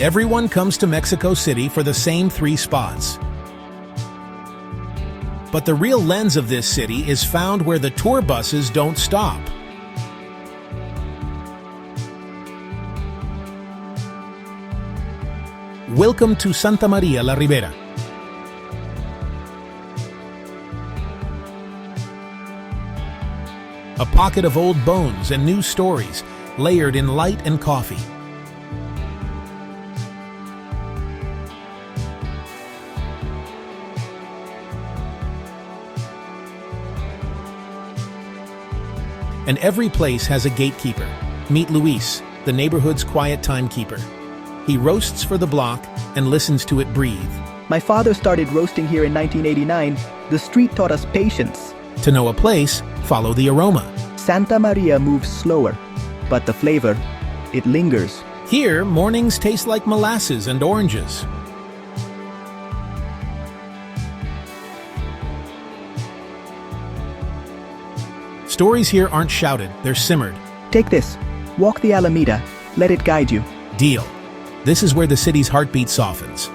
Everyone comes to Mexico City for the same 3 spots. But the real lens of this city is found where the tour buses don't stop. Welcome to Santa María la Ribera. A pocket of old bones and new stories, layered in light and coffee. And every place has a gatekeeper. Meet Luis, the neighborhood's quiet timekeeper. He roasts for the block and listens to it breathe. My father started roasting here in 1989. The street taught us patience. To know a place, follow the aroma. Santa Maria moves slower, but the flavor, it lingers. Here, mornings taste like molasses and oranges. Stories here aren't shouted, they're simmered. Take this. Walk the Alameda. Let it guide you. Deal. This is where the city's heartbeat softens.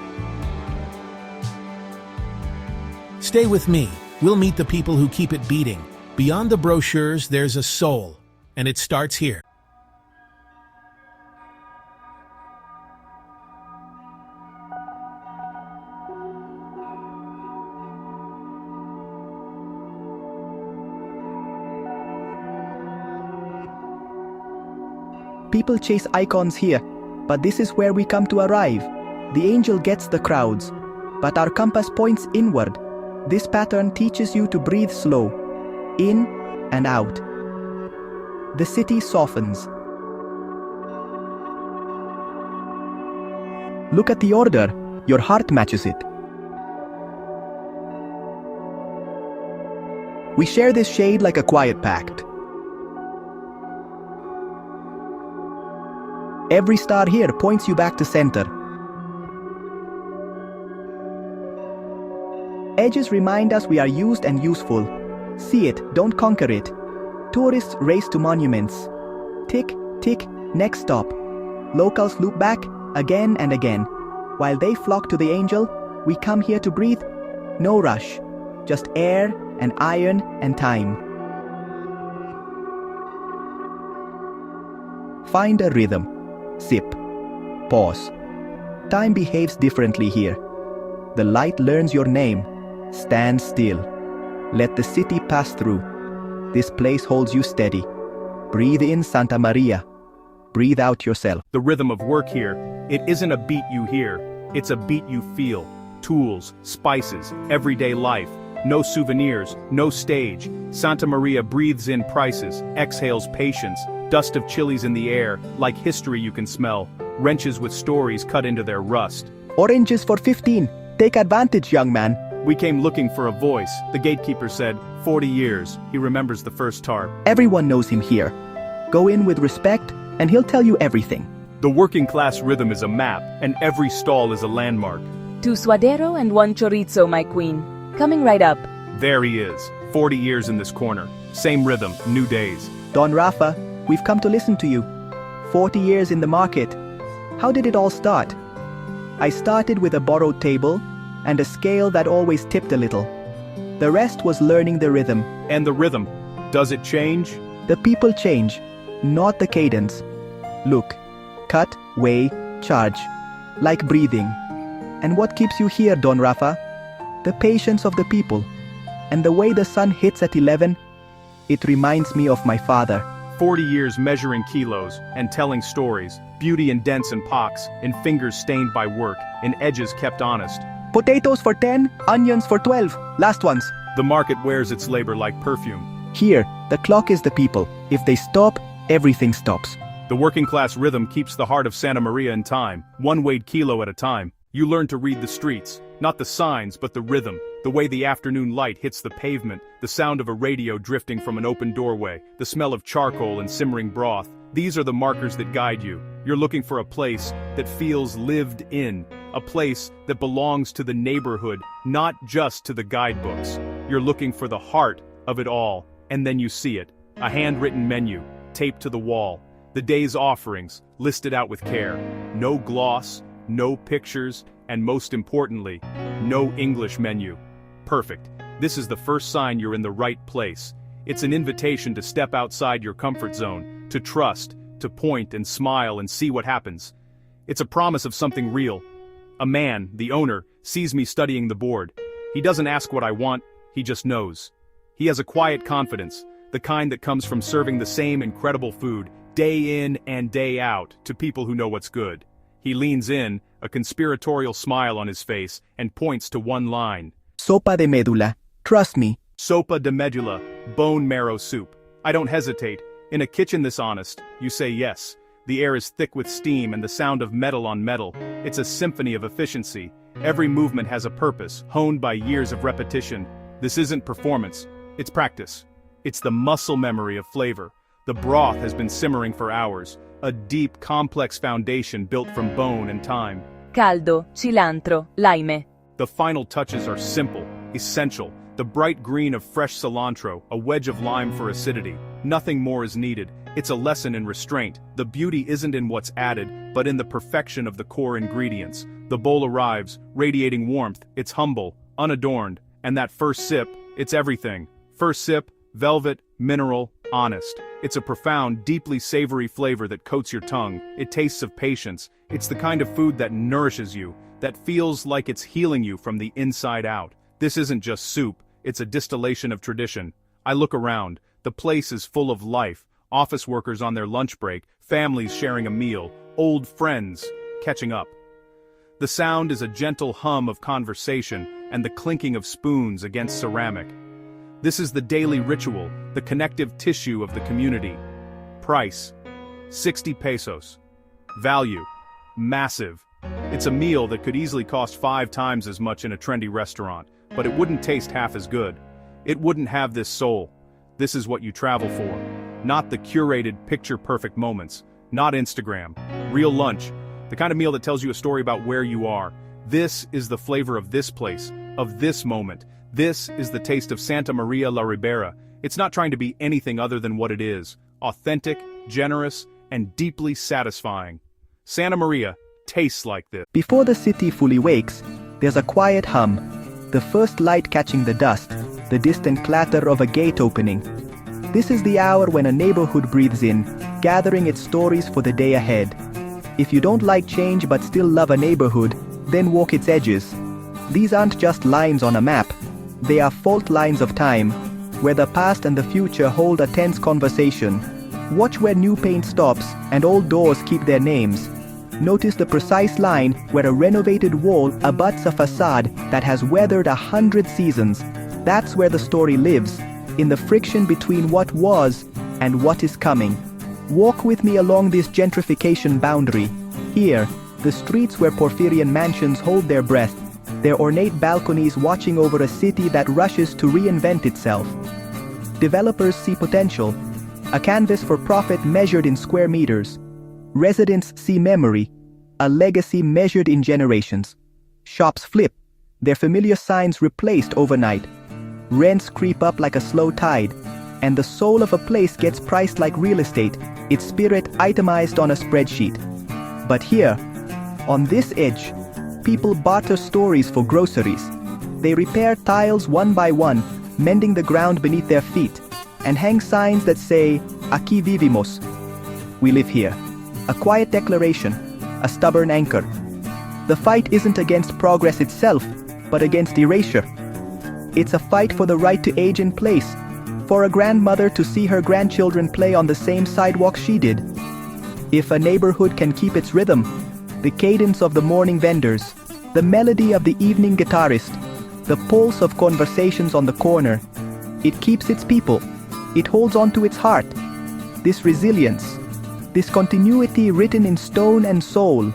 Stay with me. We'll meet the people who keep it beating. Beyond the brochures, there's a soul, and it starts here. People chase icons here, but this is where we come to arrive. The angel gets the crowds, but our compass points inward. This pattern teaches you to breathe slow, in and out. The city softens. Look at the order. Your heart matches it. We share this shade like a quiet pact. Every star here points you back to center. Edges remind us we are used and useful. See it, don't conquer it. Tourists race to monuments. Tick, tick, next stop. Locals loop back again and again. While they flock to the angel, we come here to breathe. No rush, just air and iron and time. Find a rhythm. Sip. Pause. Time behaves differently here. The light learns your name. Stand still. Let the city pass through. This place holds you steady. Breathe in, Santa Maria. Breathe out yourself. The rhythm of work here, it isn't a beat you hear, it's a beat you feel. Tools, spices, everyday life. No souvenirs, no stage. Santa Maria breathes in prices, exhales patience. Dust of chilies in the air, like history you can smell. Wrenches with stories cut into their rust. Oranges for 15. Take advantage, young man. We came looking for a voice, the gatekeeper said. 40 years, he remembers the first tarp. Everyone knows him here. Go in with respect, and he'll tell you everything. The working class rhythm is a map, and every stall is a landmark. 2 suadero and 1 chorizo, my queen. Coming right up. There he is, 40 years in this corner. Same rhythm, new days. Don Rafa, we've come to listen to you. 40 years in the market. How did it all start? I started with a borrowed table and a scale that always tipped a little. The rest was learning the rhythm. And the rhythm, does it change? The people change, not the cadence. Look, cut, weigh, charge. Like breathing. And what keeps you here, Don Rafa? The patience of the people. And the way the sun hits at 11, it reminds me of my father. 40 years measuring kilos and telling stories, beauty in dents and pocks, in fingers stained by work, in edges kept honest. Potatoes for 10, onions for 12, last ones. The market wears its labor like perfume. Here, the clock is the people. If they stop, everything stops. The working class rhythm keeps the heart of Santa Maria in time, one weighed kilo at a time. You learn to read the streets, not the signs but the rhythm, the way the afternoon light hits the pavement, the sound of a radio drifting from an open doorway, the smell of charcoal and simmering broth. These are the markers that guide you. You're looking for a place that feels lived in, a place that belongs to the neighborhood, not just to the guidebooks. You're looking for the heart of it all, and then you see it. A handwritten menu, taped to the wall. The day's offerings, listed out with care. No gloss, no pictures, and most importantly, no English menu. Perfect. This is the first sign you're in the right place. It's an invitation to step outside your comfort zone, to trust, to point and smile and see what happens. It's a promise of something real. A man, the owner, sees me studying the board. He doesn't ask what I want, he just knows. He has a quiet confidence, the kind that comes from serving the same incredible food, day in and day out, to people who know what's good. He leans in, a conspiratorial smile on his face, and points to one line. Sopa de médula. Trust me. Sopa de medulla, bone marrow soup. I don't hesitate. In a kitchen this honest, you say yes. The air is thick with steam and the sound of metal on metal. It's a symphony of efficiency. Every movement has a purpose, honed by years of repetition. This isn't performance, it's practice. It's the muscle memory of flavor. The broth has been simmering for hours, a deep, complex foundation built from bone and time. Caldo, cilantro, lime. The final touches are simple, essential. The bright green of fresh cilantro, a wedge of lime for acidity. Nothing more is needed. It's a lesson in restraint. The beauty isn't in what's added, but in the perfection of the core ingredients. The bowl arrives, radiating warmth. It's humble, unadorned, and that first sip, it's everything. First sip, velvet, mineral, honest. It's a profound, deeply savory flavor that coats your tongue. It tastes of patience. It's the kind of food that nourishes you, that feels like it's healing you from the inside out. This isn't just soup, it's a distillation of tradition. I look around. The place is full of life. Office workers on their lunch break, families sharing a meal, old friends catching up. The sound is a gentle hum of conversation and the clinking of spoons against ceramic. This is the daily ritual, the connective tissue of the community. Price: 60 pesos. Value: massive. It's a meal that could easily cost 5 times as much in a trendy restaurant, but it wouldn't taste half as good. It wouldn't have this soul. This is what you travel for. Not the curated, picture-perfect moments. Not Instagram. Real lunch. The kind of meal that tells you a story about where you are. This is the flavor of this place, of this moment. This is the taste of Santa María la Ribera. It's not trying to be anything other than what it is. Authentic, generous, and deeply satisfying. Santa María tastes like this. Before the city fully wakes, there's a quiet hum. The first light catching the dust, the distant clatter of a gate opening. This is the hour when a neighborhood breathes in, gathering its stories for the day ahead. If you don't like change but still love a neighborhood, then walk its edges. These aren't just lines on a map. They are fault lines of time, where the past and the future hold a tense conversation. Watch where new paint stops and old doors keep their names. Notice the precise line where a renovated wall abuts a facade that has weathered 100 seasons. That's where the story lives, in the friction between what was and what is coming. Walk with me along this gentrification boundary. Here, the streets where Porphyrian mansions hold their breath, their ornate balconies watching over a city that rushes to reinvent itself. Developers see potential, a canvas for profit measured in square meters. Residents see memory, a legacy measured in generations. Shops flip, their familiar signs replaced overnight. Rents creep up like a slow tide, and the soul of a place gets priced like real estate, its spirit itemized on a spreadsheet. But here, on this edge, people barter stories for groceries. They repair tiles one by one, mending the ground beneath their feet, and hang signs that say, "Aquí vivimos." We live here. A quiet declaration, a stubborn anchor. The fight isn't against progress itself, but against erasure. It's a fight for the right to age in place, for a grandmother to see her grandchildren play on the same sidewalk she did. If a neighborhood can keep its rhythm, the cadence of the morning vendors, the melody of the evening guitarist, the pulse of conversations on the corner, it keeps its people. It holds on to its heart. This resilience, this continuity written in stone and soul,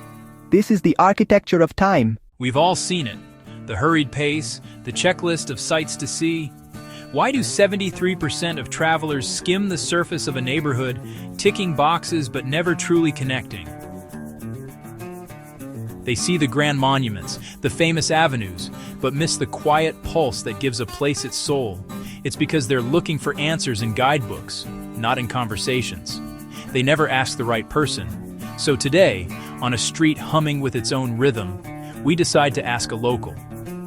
this is the architecture of time. We've all seen it. The hurried pace, the checklist of sights to see. Why do 73% of travelers skim the surface of a neighborhood, ticking boxes but never truly connecting? They see the grand monuments, the famous avenues, but miss the quiet pulse that gives a place its soul. It's because they're looking for answers in guidebooks, not in conversations. They never ask the right person. So today, on a street humming with its own rhythm, we decide to ask a local.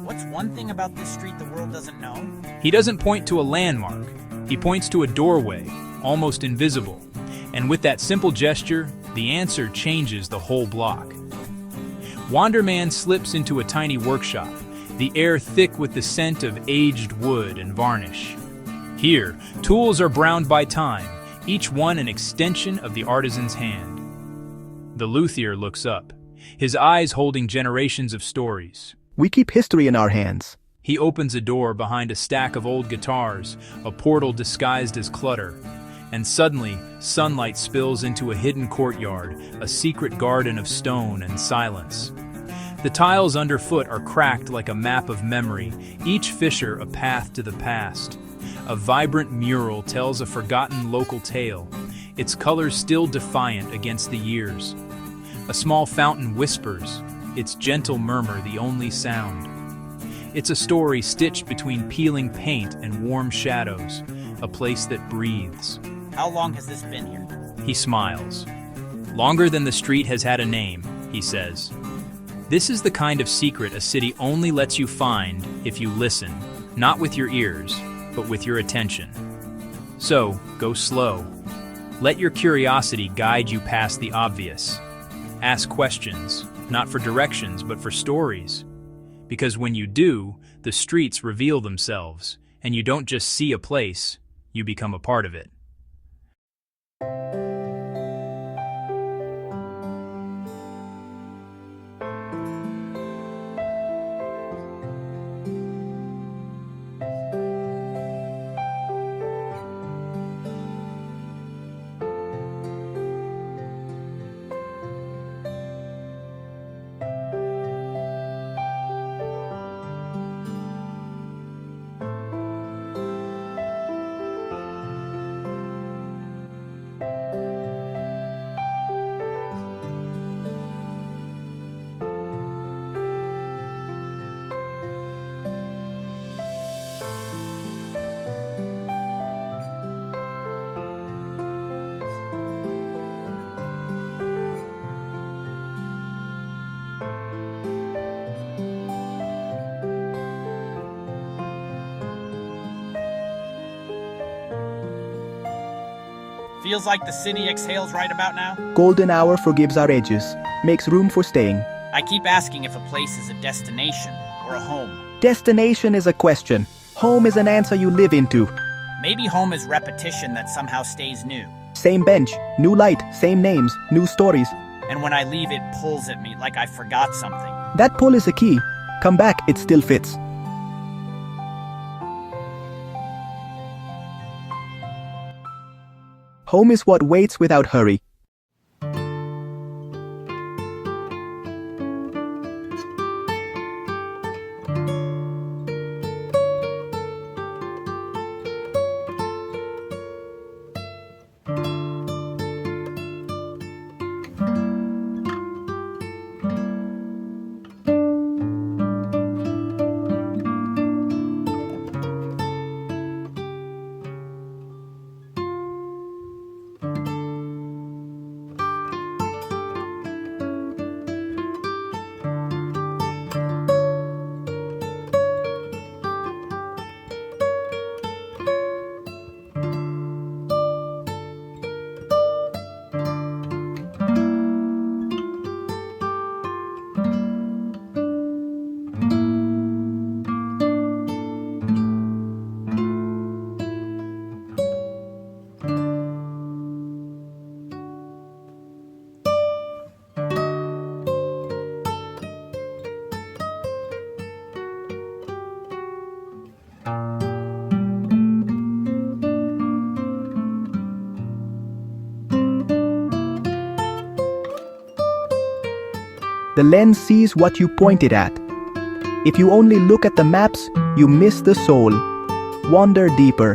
What's one thing about this street the world doesn't know? He doesn't point to a landmark. He points to a doorway, almost invisible. And with that simple gesture, the answer changes the whole block. Wanderman slips into a tiny workshop, the air thick with the scent of aged wood and varnish. Here, tools are browned by time, each one an extension of the artisan's hand. The luthier looks up, his eyes holding generations of stories. We keep history in our hands. He opens a door behind a stack of old guitars, a portal disguised as clutter. And suddenly, sunlight spills into a hidden courtyard, a secret garden of stone and silence. The tiles underfoot are cracked like a map of memory, each fissure a path to the past. A vibrant mural tells a forgotten local tale, its colors still defiant against the years. A small fountain whispers, its gentle murmur the only sound. It's a story stitched between peeling paint and warm shadows, a place that breathes. How long has this been here? He smiles. Longer than the street has had a name, he says. This is the kind of secret a city only lets you find if you listen, not with your ears, but with your attention. So, go slow. Let your curiosity guide you past the obvious. Ask questions, not for directions, but for stories. Because when you do, the streets reveal themselves, and you don't just see a place, you become a part of it. Feels like the city exhales right about now. Golden hour forgives our edges, makes room for staying. I keep asking if a place is a destination or a home. Destination is a question. Home is an answer you live into. Maybe home is repetition that somehow stays new. Same bench, new light, same names, new stories. And when I leave, it pulls at me like I forgot something. That pull is a key. Come back, it still fits. Home is what waits without hurry. The lens sees what you pointed at. If you only look at the maps, you miss the soul. Wander deeper.